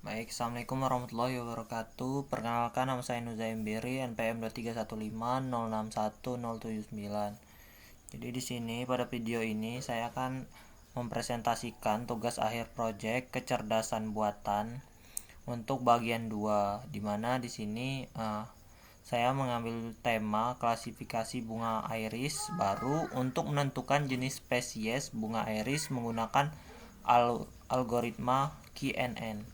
Baik, Assalamualaikum warahmatullahi wabarakatuh. Perkenalkan, nama saya Nuzaim Biri, NPM 2315061079. Jadi di sini pada video ini saya akan mempresentasikan tugas akhir proyek kecerdasan buatan untuk bagian 2, di mana di sini saya mengambil tema klasifikasi bunga iris baru untuk menentukan jenis spesies bunga iris menggunakan algoritma QNN.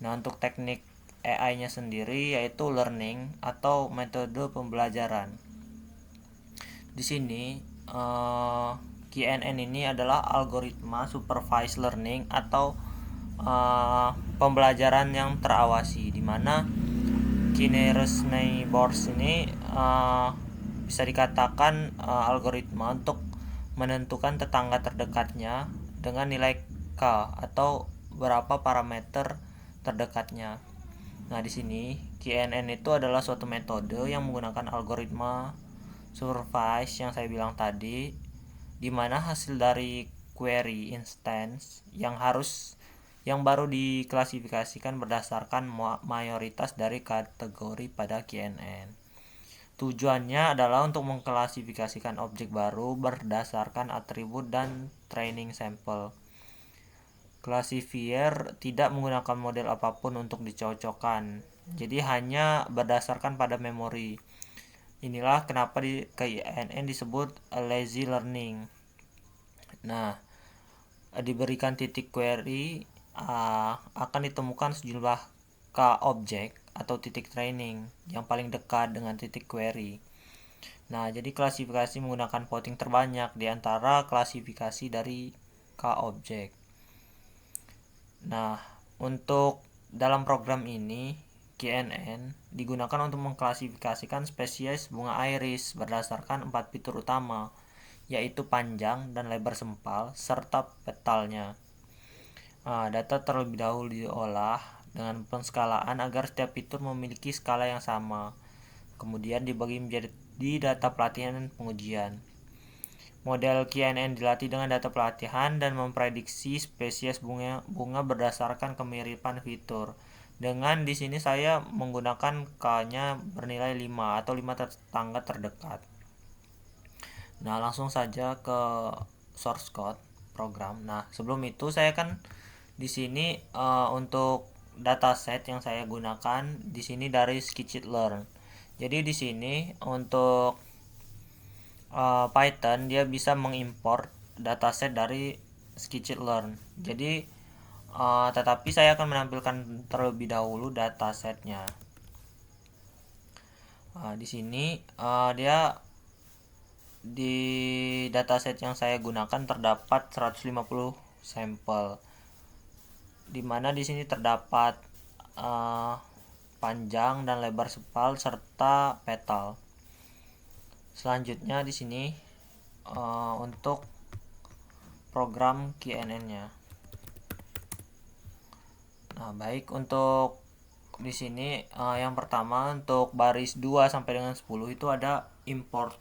Nah, untuk teknik AI-nya sendiri yaitu learning atau metode pembelajaran. Di sini QNN ini adalah algoritma supervised learning atau pembelajaran yang terawasi, di mana Kinnear's Neighbors ini bisa dikatakan algoritma untuk menentukan tetangga terdekatnya dengan nilai K atau berapa parameter terdekatnya. Nah, di sini QNN itu adalah suatu metode yang menggunakan algoritma supervised yang saya bilang tadi, di mana hasil dari query instance yang baru diklasifikasikan berdasarkan mayoritas dari kategori pada QNN. Tujuannya adalah untuk mengklasifikasikan objek baru berdasarkan atribut dan training sample. Classifier tidak menggunakan model apapun untuk dicocokkan, jadi hanya berdasarkan pada memori. Inilah kenapa QNN disebut lazy learning. Nah, diberikan titik query akan ditemukan sejumlah K objek atau titik training yang paling dekat dengan titik query. Nah, jadi klasifikasi menggunakan voting terbanyak di antara klasifikasi dari K objek. Nah, untuk dalam program ini QNN digunakan untuk mengklasifikasikan spesies bunga iris berdasarkan 4 fitur utama, yaitu panjang dan lebar sempal serta petalnya. Data terlebih dahulu diolah dengan penskalaan agar setiap fitur memiliki skala yang sama. Kemudian dibagi menjadi data pelatihan dan pengujian. Model QNN dilatih dengan data pelatihan dan memprediksi spesies bunga berdasarkan kemiripan fitur. Dengan di sini saya menggunakan K-nya bernilai 5 atau 5 tetangga terdekat. Nah, langsung saja ke source code program. Nah, sebelum itu saya kan di sini untuk dataset yang saya gunakan di sini dari Scikit-learn. Jadi di sini untuk Python dia bisa mengimport dataset dari Scikit-learn. Jadi tetapi saya akan menampilkan terlebih dahulu datasetnya. Di sini dia di dataset yang saya gunakan terdapat 150 sampel, dimana di sini terdapat panjang dan lebar sepal serta petal. Selanjutnya di sini untuk program QNN-nya. Nah, baik, untuk di sini yang pertama untuk baris 2 sampai dengan 10 itu ada import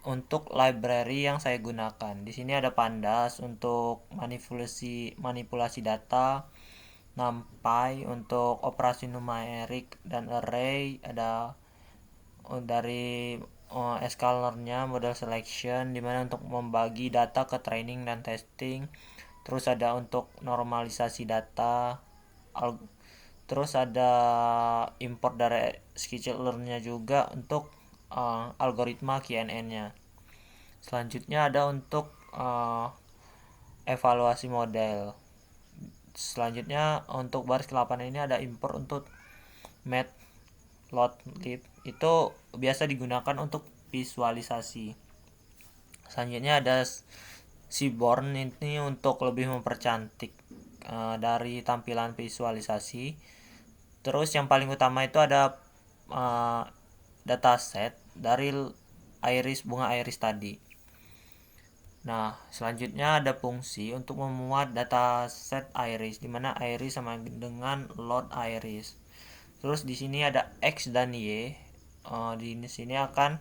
untuk library yang saya gunakan. Di sini ada pandas untuk manipulasi data, NumPy untuk operasi numerik dan array, ada dari scalarnya model selection dimana untuk membagi data ke training dan testing. Terus ada untuk normalisasi data, terus ada import dari Scikit-learn-nya juga untuk algoritma QNN-nya. Selanjutnya ada untuk evaluasi model. Selanjutnya untuk baris ke-8 ini ada import untuk matplotlib, itu biasa digunakan untuk visualisasi. Selanjutnya ada Seaborn, ini untuk lebih mempercantik dari tampilan visualisasi. Terus yang paling utama itu ada dataset dari bunga iris tadi. Nah, selanjutnya ada fungsi untuk memuat dataset iris, di mana iris sama dengan load iris. Terus di sini ada X dan Y. Di sini akan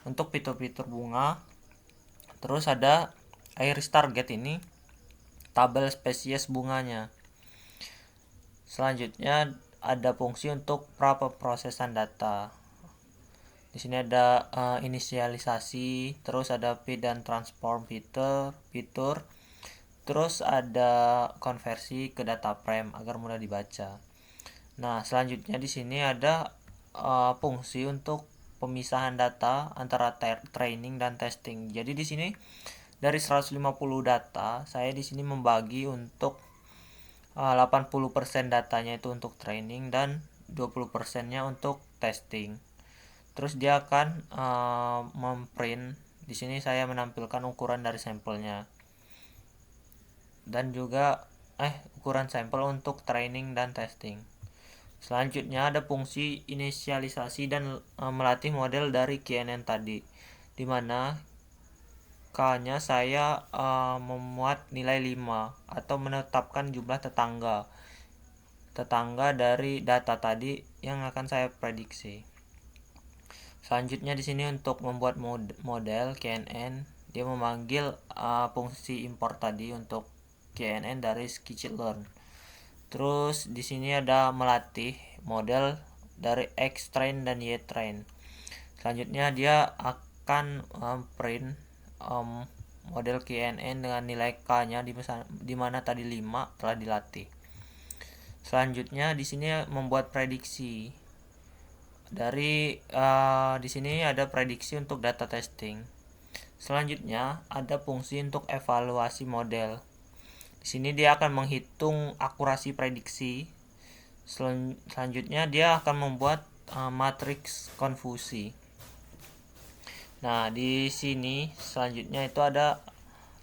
untuk fitur-fitur bunga. Terus ada iris target, ini tabel spesies bunganya. Selanjutnya ada fungsi untuk praproses data. Di sini ada inisialisasi, terus ada feed dan transform fitur, terus ada konversi ke data frame agar mudah dibaca. Nah, selanjutnya di sini ada fungsi untuk pemisahan data antara training dan testing. Jadi di sini dari 150 data, saya di sini membagi untuk 80% datanya itu untuk training dan 20%-nya untuk testing. Terus dia akan memprint. Di sini saya menampilkan ukuran dari sampelnya dan juga ukuran sampel untuk training dan testing. Selanjutnya ada fungsi inisialisasi dan melatih model dari KNN tadi, dimana K-nya saya memuat nilai 5 atau menetapkan jumlah tetangga dari data tadi yang akan saya prediksi. Selanjutnya di sini untuk membuat model KNN, dia memanggil fungsi import tadi untuk KNN dari scikit-learn. Terus di sini ada melatih model dari X-train dan Y-train. Selanjutnya dia akan print model KNN dengan nilai K-nya di mana tadi 5 telah dilatih. Selanjutnya di sini membuat prediksi. Dari di sini ada prediksi untuk data testing. Selanjutnya ada fungsi untuk evaluasi model. Di sini dia akan menghitung akurasi prediksi. Selanjutnya dia akan membuat matriks konfusi. Nah, di sini selanjutnya itu ada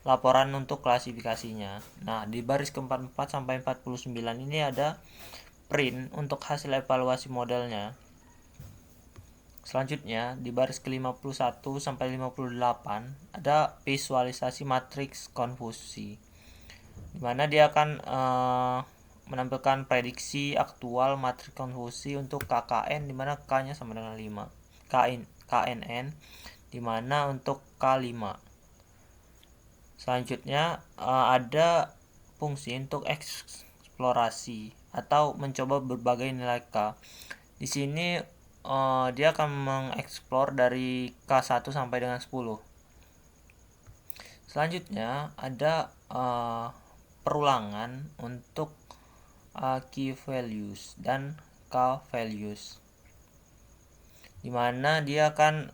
laporan untuk klasifikasinya. Nah, di baris ke-44 sampai 49 ini ada print untuk hasil evaluasi modelnya. Selanjutnya, di baris ke-51 sampai 58 ada visualisasi matriks konfusi, di mana dia akan menampilkan prediksi aktual matriks konfusi untuk KKN, di mana K-nya sama dengan 5. KNN, di mana untuk K5. Selanjutnya ada fungsi untuk eksplorasi atau mencoba berbagai nilai K. Di sini dia akan mengeksplor dari K1 sampai dengan 10. Selanjutnya ada perulangan untuk key values dan K values, dimana dia akan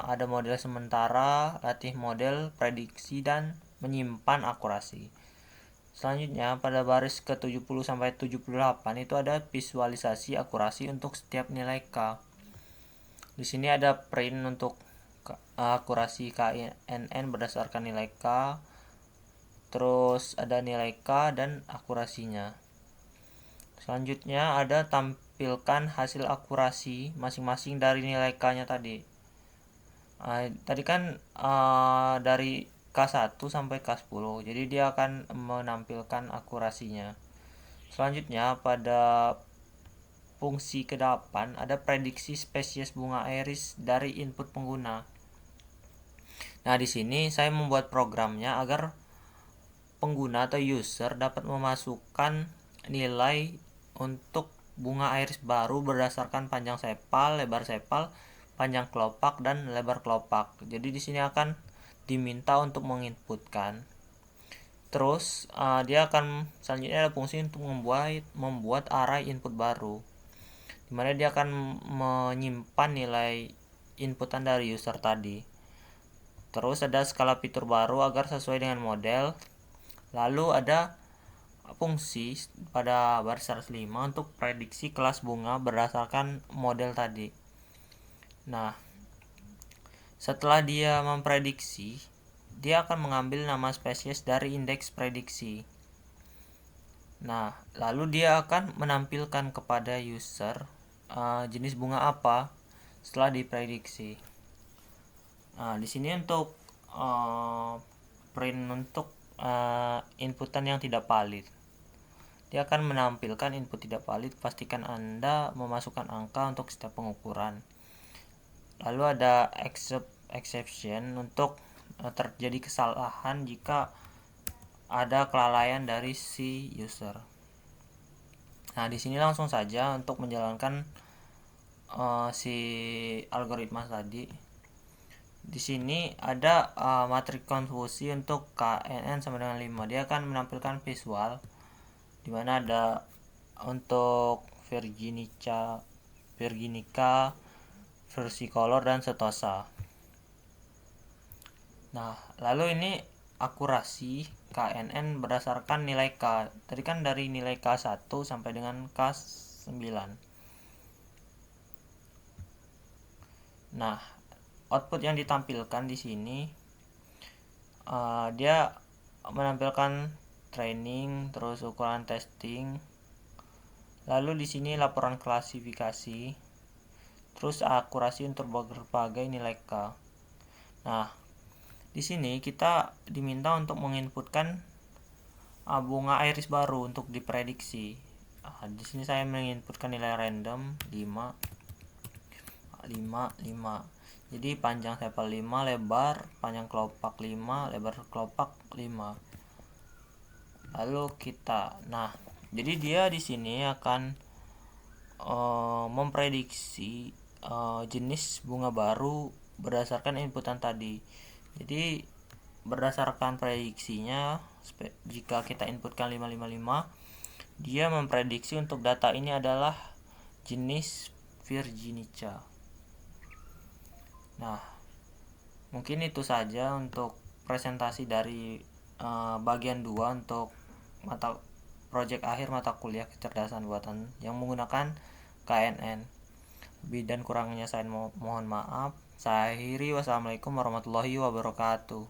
ada model sementara, latih model, prediksi, dan menyimpan akurasi. Selanjutnya pada baris ke-70 sampai 78 itu ada visualisasi akurasi untuk setiap nilai K. Di sini ada print untuk akurasi KNN berdasarkan nilai K. Terus ada nilai K dan akurasinya. Selanjutnya ada tampilkan hasil akurasi masing-masing dari nilai K-nya tadi. Tadi kan dari K1 sampai K10, jadi dia akan menampilkan akurasinya. Selanjutnya pada fungsi ke-8 ada prediksi spesies bunga iris dari input pengguna. Nah, di sini saya membuat programnya agar pengguna atau user dapat memasukkan nilai untuk bunga iris baru berdasarkan panjang sepal, lebar sepal, panjang kelopak, dan lebar kelopak. Jadi di sini akan diminta untuk menginputkan. Terus dia akan selanjutnya ada fungsi untuk membuat array input baru, dimana dia akan menyimpan nilai inputan dari user tadi. Terus ada skala fitur baru agar sesuai dengan model. Lalu ada fungsi pada baris 105 untuk prediksi kelas bunga berdasarkan model tadi. Nah, setelah dia memprediksi, dia akan mengambil nama spesies dari indeks prediksi. Nah, lalu dia akan menampilkan kepada user jenis bunga apa setelah diprediksi. Nah, di sini untuk print untuk inputan yang tidak valid. Dia akan menampilkan input tidak valid, pastikan Anda memasukkan angka untuk setiap pengukuran. Lalu ada exception untuk terjadi kesalahan jika ada kelalaian dari si user. Nah, di sini langsung saja untuk menjalankan si algoritma tadi. Di sini ada matriks konfusi untuk KNN sama dengan 5. Dia akan menampilkan visual di mana ada untuk Virginica, versicolor dan setosa. Nah, lalu ini akurasi KNN berdasarkan nilai K. Tadi kan dari nilai K1 sampai dengan K9. Nah, output yang ditampilkan di sini dia menampilkan training, terus ukuran testing, lalu di sini laporan klasifikasi, terus akurasi untuk berbagai nilai K. Nah, di sini kita diminta untuk menginputkan bunga iris baru untuk diprediksi. Di sini saya menginputkan nilai random 5. Jadi panjang sepal 5, lebar panjang kelopak 5, lebar kelopak 5. Lalu jadi dia di sini akan memprediksi jenis bunga baru berdasarkan inputan tadi. Jadi berdasarkan prediksinya, jika kita inputkan 555, dia memprediksi untuk data ini adalah jenis Virginica. Nah, mungkin itu saja untuk presentasi dari bagian 2 untuk proyek akhir mata kuliah kecerdasan buatan yang menggunakan KNN. Lebih dan kurangnya saya mohon maaf. Saya akhiri, wassalamualaikum warahmatullahi wabarakatuh.